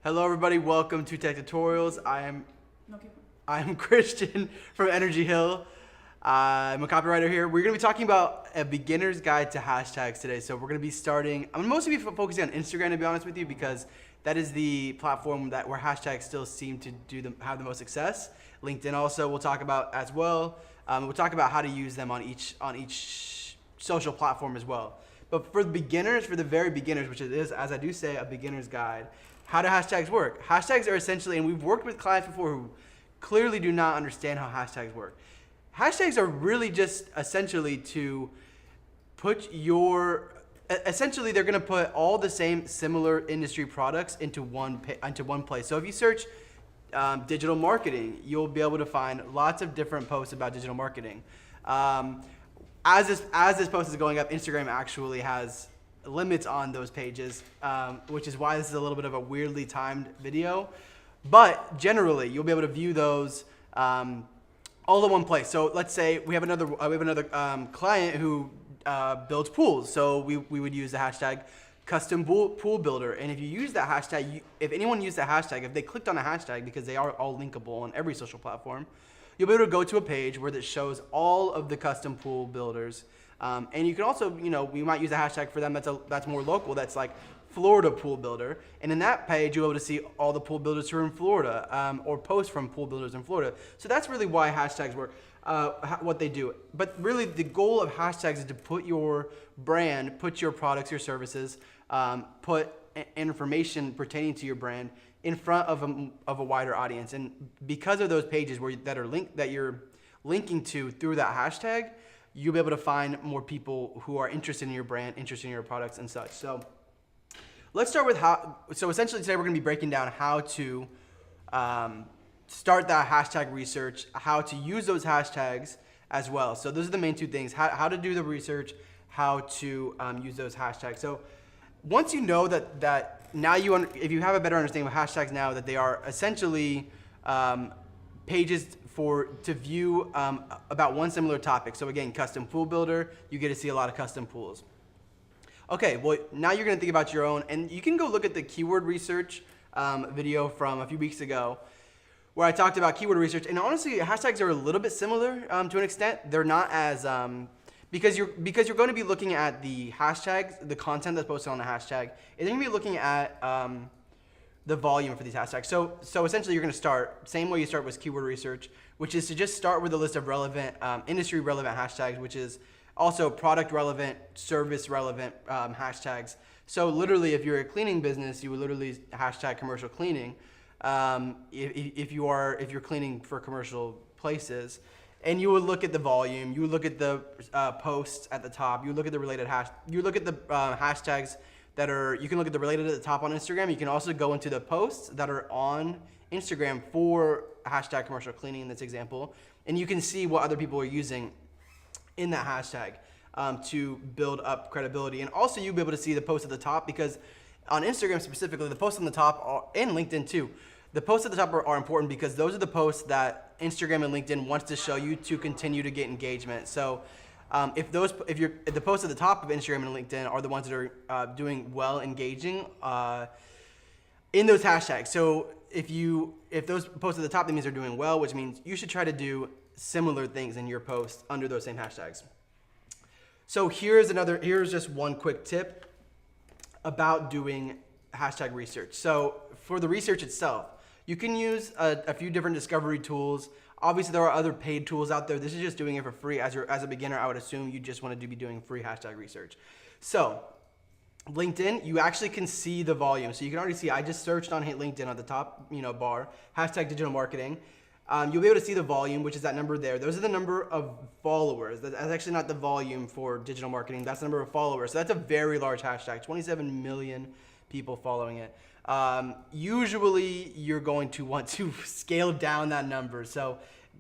Hello everybody, welcome to Tech Tutorials. Okay. I'm Christian from energyhill. I'm a copywriter here. We're going to be talking about a beginner's guide to hashtags today. So we're going to be starting, I'm mostly focusing on Instagram, to be honest with you, because that is the platform where hashtags still seem to have the most success. LinkedIn also we'll talk about as well. We'll talk about how to use them on each social platform as well. But for the beginners, for the very beginners, which it is, as I do say, a beginner's guide, how do hashtags work? Hashtags are essentially, and we've worked with clients before who clearly do not understand how hashtags work. Hashtags are really just essentially to put essentially they're gonna put all the same similar industry products into one place. So if you search digital marketing, you'll be able to find lots of different posts about digital marketing. As this post is going up, Instagram actually has limits on those pages, which is why this is a little bit of a weirdly timed video. But generally, you'll be able to view those all in one place. So let's say we have another client who builds pools. So we would use the hashtag custom pool builder. And if you use that hashtag, if anyone used that hashtag, if they clicked on a hashtag, because they are all linkable on every social platform, you'll be able to go to a page where it shows all of the custom pool builders. And you can also, we might use a hashtag for them that's more local, that's like Florida pool builder. And in that page, you'll be able to see all the pool builders who are in Florida, or posts from pool builders in Florida. So that's really why hashtags work, what they do. But really the goal of hashtags is to put your brand, put your products, your services, put information pertaining to your brand in front of a wider audience. And because of those pages that you're linking to through that hashtag, you'll be able to find more people who are interested in your brand, interested in your products and such. So let's start with so essentially today we're gonna be breaking down how to start that hashtag research, how to use those hashtags as well. So those are the main two things, how to do the research, how to use those hashtags. So once you know that now if you have a better understanding of hashtags now, that they are essentially pages to view about one similar topic. So again, custom pool builder, you get to see a lot of custom pools. Okay, well now you're gonna think about your own, and you can go look at the keyword research video from a few weeks ago, where I talked about keyword research. And honestly, hashtags are a little bit similar to an extent. They're not as because you're going to be looking at the hashtags, the content that's posted on the hashtag, and then you're going to be looking at the volume for these hashtags. So essentially you're going to start, same way you start with keyword research, which is to just start with a list of relevant, industry relevant hashtags, which is also product relevant, service relevant hashtags. So literally if you're a cleaning business, you would literally hashtag commercial cleaning. If you're cleaning for commercial places. And you would look at the volume, you would look at the posts at the top, you would look at the related hashtags you can look at the related at the top on Instagram. You can also go into the posts that are on Instagram for hashtag commercial cleaning in this example, and you can see what other people are using in that hashtag to build up credibility. And also you'll be able to see the posts at the top, because on Instagram specifically, the posts on the top, and LinkedIn too, the posts at the top are important because those are the posts that Instagram and LinkedIn wants to show you to continue to get engagement. So if the posts at the top of Instagram and LinkedIn are the ones that are doing well, engaging in those hashtags. So if those posts at the top, that means they're doing well, which means you should try to do similar things in your posts under those same hashtags. So here's just one quick tip about doing hashtag research. So for the research itself, you can use a few different discovery tools. Obviously, there are other paid tools out there. This is just doing it for free. As a beginner, I would assume you just want to be doing free hashtag research. So LinkedIn, you actually can see the volume. So you can already see, I just searched on LinkedIn at the top bar, hashtag digital marketing. You'll be able to see the volume, which is that number there. Those are the number of followers. That's actually not the volume for digital marketing. That's the number of followers. So that's a very large hashtag, 27 million people following it. Usually you're going to want to scale down that number. So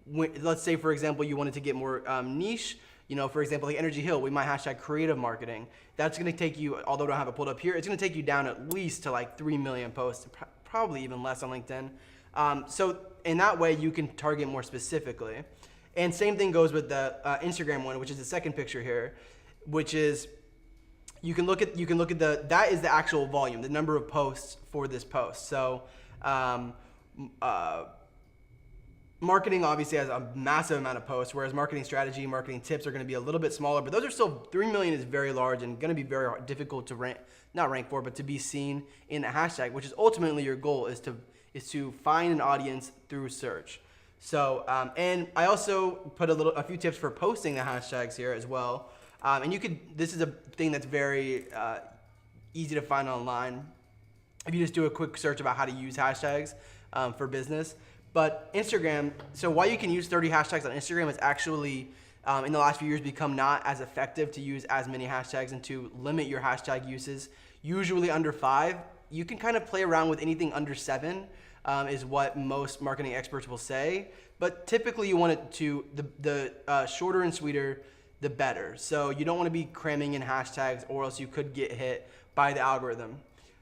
let's say, for example, you wanted to get more niche, for example, like energyhill, we might hashtag creative marketing. That's going to take you, although I don't have it pulled up here, it's going to take you down at least to like 3 million posts, probably even less on LinkedIn. So in that way, you can target more specifically. And same thing goes with the Instagram one, which is the second picture here, which is you can look at that is the actual volume, the number of posts for this post. So marketing obviously has a massive amount of posts, whereas marketing strategy, marketing tips are going to be a little bit smaller, but those are still 3 million is very large and going to be very difficult to not rank for, but to be seen in a hashtag, which is ultimately your goal is to find an audience through search. So, and I also put a few tips for posting the hashtags here as well. And this is a thing that's very easy to find online. If you just do a quick search about how to use hashtags for business. But Instagram, so why you can use 30 hashtags on Instagram is actually, in the last few years, become not as effective to use as many hashtags and to limit your hashtag uses, usually under 5. You can kind of play around with anything under 7, is what most marketing experts will say. But typically you want it to, the shorter and sweeter, the better. So you don't want to be cramming in hashtags or else you could get hit by the algorithm.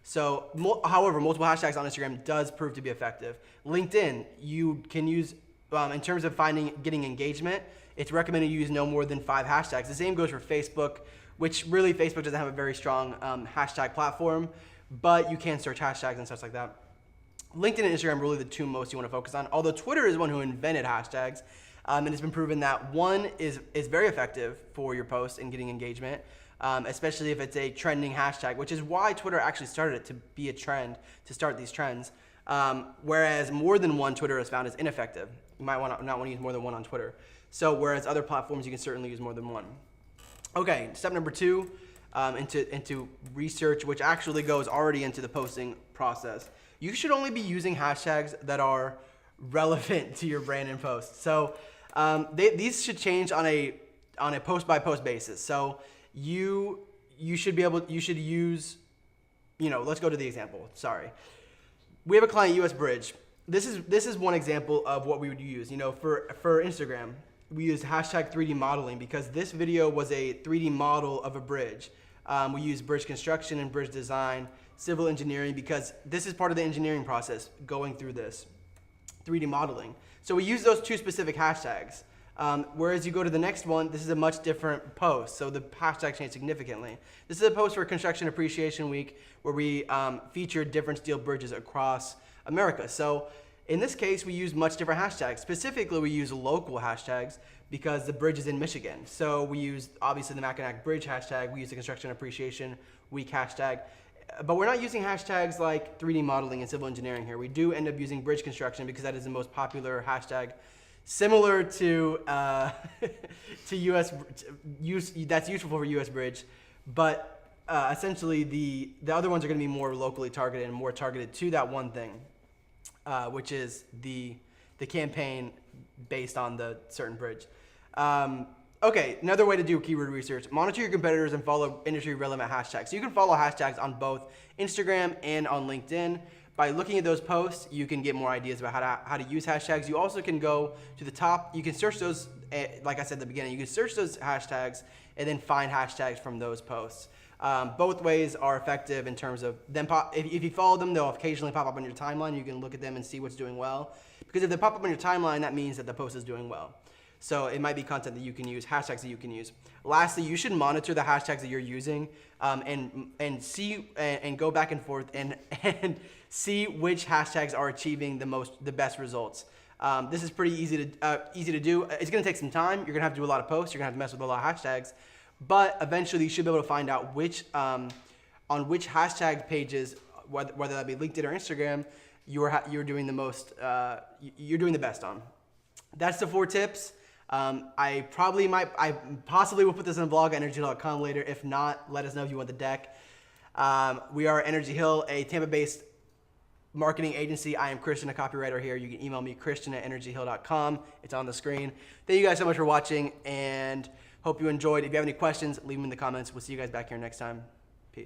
So, however, multiple hashtags on Instagram does prove to be effective. LinkedIn, you can use, in terms of getting engagement, it's recommended you use no more than 5 hashtags. The same goes for Facebook, which really Facebook doesn't have a very strong hashtag platform, but you can search hashtags and stuff like that. LinkedIn and Instagram are really the two most you want to focus on, although Twitter is one who invented hashtags, and it's been proven that one is very effective for your posts and getting engagement. Especially if it's a trending hashtag, which is why Twitter actually started it, to be a trend, to start these trends. Whereas more than one Twitter is found as ineffective. You might not want to use more than one on Twitter. So whereas other platforms, you can certainly use more than one. Okay, step number 2, into research, which actually goes already into the posting process. You should only be using hashtags that are relevant to your brand and post. So these should change on a post by post basis. So you should use, let's go to the example. Sorry. We have a client, US Bridge. This is one example of what we would use. For Instagram, we use hashtag 3D modeling because this video was a 3D model of a bridge. We use bridge construction and bridge design, civil engineering, because this is part of the engineering process going through this 3D modeling. So we use those 2 specific hashtags. Whereas you go to the next one, this is a much different post, so the hashtag changed significantly. This is a post for Construction Appreciation Week where we featured different steel bridges across America. So in this case, we use much different hashtags. Specifically, we use local hashtags because the bridge is in Michigan. So we use, obviously, the Mackinac Bridge hashtag. We use the Construction Appreciation Week hashtag. But we're not using hashtags like 3D modeling and civil engineering here. We do end up using bridge construction because that is the most popular hashtag, similar to US that's useful for US Bridge, but essentially the other ones are going to be more locally targeted and more targeted to that one thing, which is the campaign based on the certain bridge. Okay, another way to do keyword research: monitor your competitors and follow industry relevant hashtags. So you can follow hashtags on both Instagram and on LinkedIn. By looking at those posts, you can get more ideas about how to use hashtags. You also can go to the top. You can search those, like I said at the beginning, you can search those hashtags and then find hashtags from those posts. Both ways are effective in terms of them. If you follow them, they'll occasionally pop up on your timeline. You can look at them and see what's doing well. Because if they pop up on your timeline, that means that the post is doing well. So it might be content that you can use, hashtags that you can use. Lastly, you should monitor the hashtags that you're using and see and go back and forth and see which hashtags are achieving the best results. This is pretty easy to do. It's going to take some time. You're going to have to do a lot of posts. You're going to have to mess with a lot of hashtags. But eventually, you should be able to find out on which hashtag pages, whether that be LinkedIn or Instagram, you're doing the most. You're doing the best on. That's the 4 tips. I possibly will put this in a blog at energyhill.com later. If not, let us know if you want the deck. We are Energy Hill, a Tampa-based marketing agency. I am Christian, a copywriter here. You can email me, christian@energyhill.com. It's on the screen. Thank you guys so much for watching and hope you enjoyed. If you have any questions, leave them in the comments. We'll see you guys back here next time.